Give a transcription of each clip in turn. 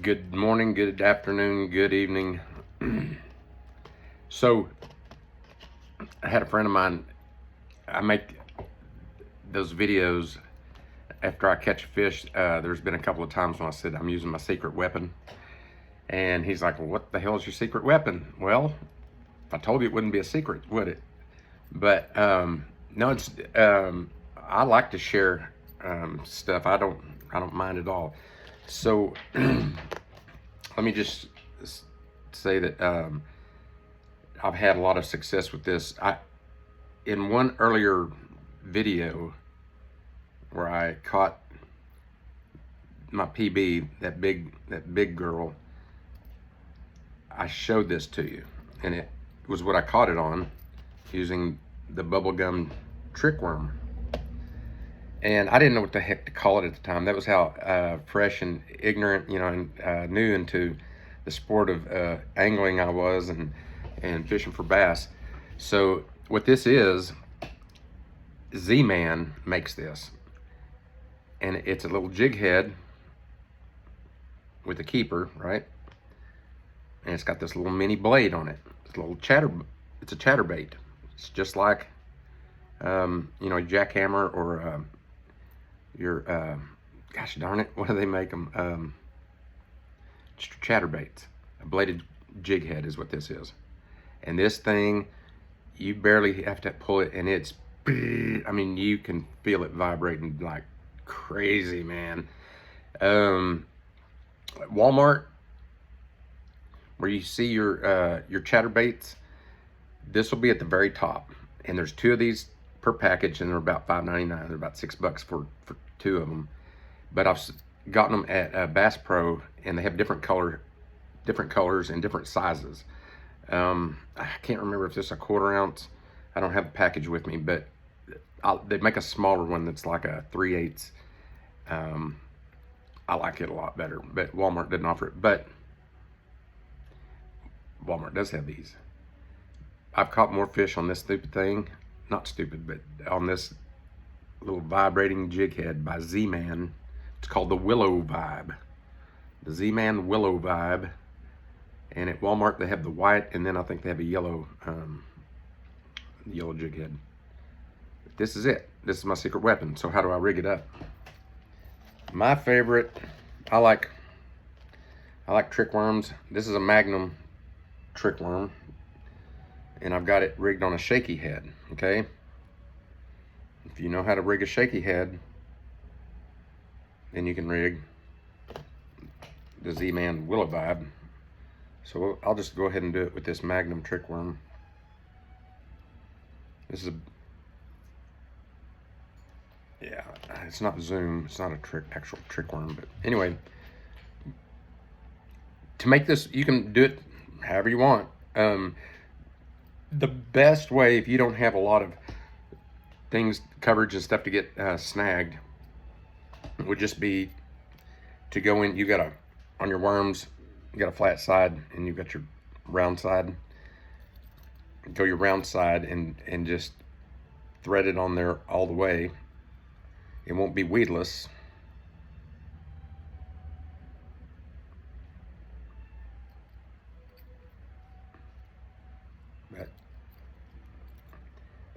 Good morning, good afternoon, good evening. So, I had a friend of mine. I make those videos after I catch a fish. There's been a couple of times when I said I'm using my secret weapon, and he's like, "Well, what the hell is your secret weapon?" Well, if I told you, it wouldn't be a secret, would it? But no, it's I like to share stuff. I don't mind at all. So let me just say that I've had a lot of success with this. In one earlier video where I caught my PB, that big girl, I showed this to you, and it was what I caught it on using the bubblegum trick worm. And I didn't know what the heck to call it at the time. That was how fresh and ignorant, and new into the sport of angling I was, and fishing for bass. So what this is, Z-Man makes this. And it's a little jig head with a keeper, right? And it's got this little mini blade on it. It's a chatterbait. It's just like, a jackhammer or your, gosh darn it, what do they make them? Chatterbaits. A bladed jig head is what this is. And this thing, you barely have to pull it, and it's, you can feel it vibrating like crazy, man. Walmart, where you see your chatterbaits, this will be at the very top, and there's two of these per package, and they're about $5.99. They're about $6 for two of them. But I've gotten them at Bass Pro, and they have different colors and different sizes. I can't remember if this is a 1/4 ounce. I don't have the package with me, but they make a smaller one that's like a 3/8. I like it a lot better, but Walmart didn't offer it. But Walmart does have these. I've caught more fish on this stupid thing. Not stupid, but on this little vibrating jig head by Z-Man. It's called the Willow Vibe. The Z-Man Willow Vibe. And at Walmart they have the white, and then I think they have a yellow jig head. This is it. This is my secret weapon. So how do I rig it up? My favorite, I like trick worms. This is a Magnum trick worm, and I've got it rigged on a shaky head. Okay, if you know how to rig a shaky head, then you can rig the Z-Man Willow Vibe. So I'll just go ahead and do it with this Magnum trick worm. This is it's not Zoom, it's not a actual trick worm, but anyway, to make this, you can do it however you want. The best way, if you don't have a lot of coverage and stuff to get snagged, would just be to go in. On your worms, you got a flat side and you've got your round side. Go your round side and just thread it on there all the way. It won't be weedless.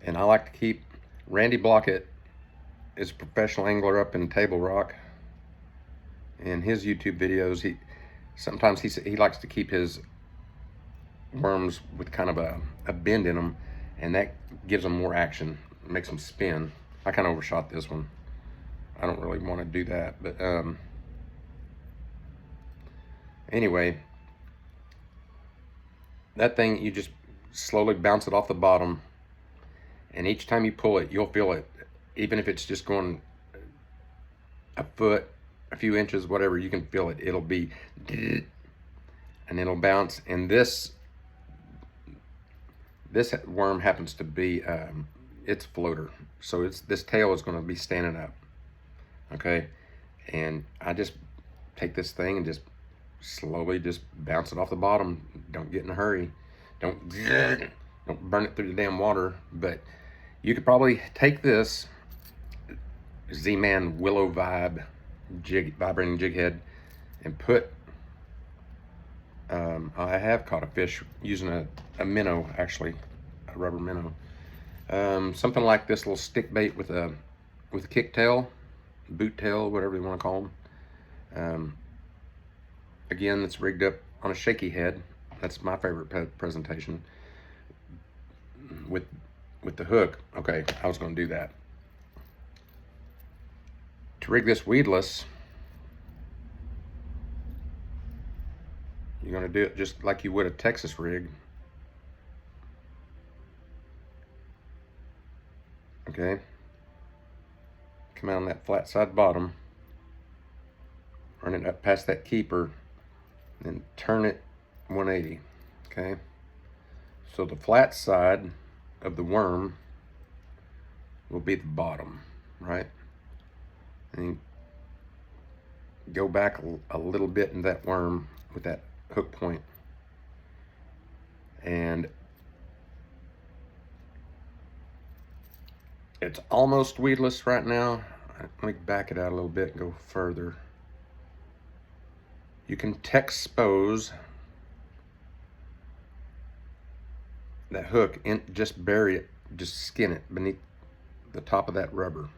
And I like to keep, Randy Blockett is a professional angler up in Table Rock. In his YouTube videos, he likes to keep his worms with kind of a bend in them, and that gives them more action, makes them spin. I kind of overshot this one. I don't really want to do that, but anyway, that thing, you just slowly bounce it off the bottom, and each time you pull it, you'll feel it. Even if it's just going a foot, a few inches, whatever, you can feel it. It'll be, and it'll bounce. And this worm happens to be, it's floater. So this tail is going to be standing up. Okay. And I just take this thing and just slowly just bounce it off the bottom. Don't get in a hurry. Don't burn it through the damn water. But you could probably take this Z-Man Willow Vibe vibrating jig head and put I have caught a fish using a minnow, actually, a rubber minnow. Something like this little stick bait with a kick tail, boot tail, whatever you want to call them. Again, it's rigged up on a shaky head. That's my favorite presentation. With the hook. Okay, I was going to do that. To rig this weedless, you're going to do it just like you would a Texas rig. Okay. Come out on that flat side bottom, run it up past that keeper, then turn it 180. Okay. So the flat side of the worm will be the bottom, right? And go back a little bit in that worm with that hook point, and it's almost weedless right now. Let me back it out a little bit and go further. You can expose that hook and just bury it, just skin it beneath the top of that rubber,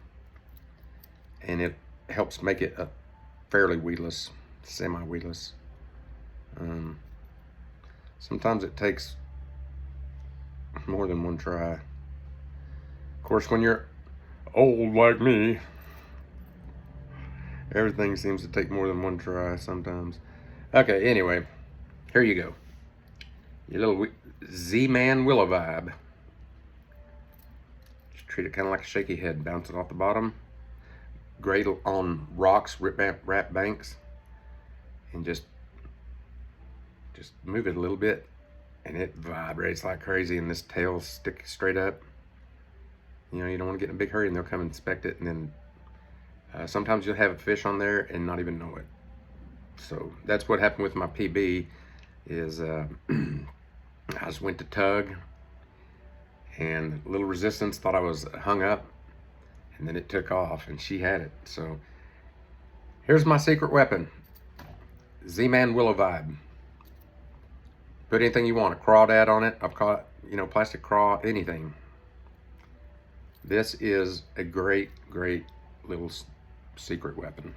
and it helps make it a fairly weedless, semi-weedless. Sometimes it takes more than one try. Of course, when you're old like me, everything seems to take more than one try sometimes. Okay, anyway, here you go. Your little Z-Man Willow Vibe. Just treat it kind of like a shaky head, bounce it off the bottom. Great on rocks, rap banks, and just move it a little bit, and it vibrates like crazy, and this tail sticks straight up. You know, you don't want to get in a big hurry, and they'll come inspect it, and then sometimes you'll have a fish on there and not even know it. So that's what happened with my PB. Is I just went to tug, and a little resistance, thought I was hung up, and then it took off, and she had it. So here's my secret weapon, Z-Man Willow Vibe. Put anything you want, a crawdad on it. I've caught, you know, plastic craw, anything. This is a great, great little secret weapon.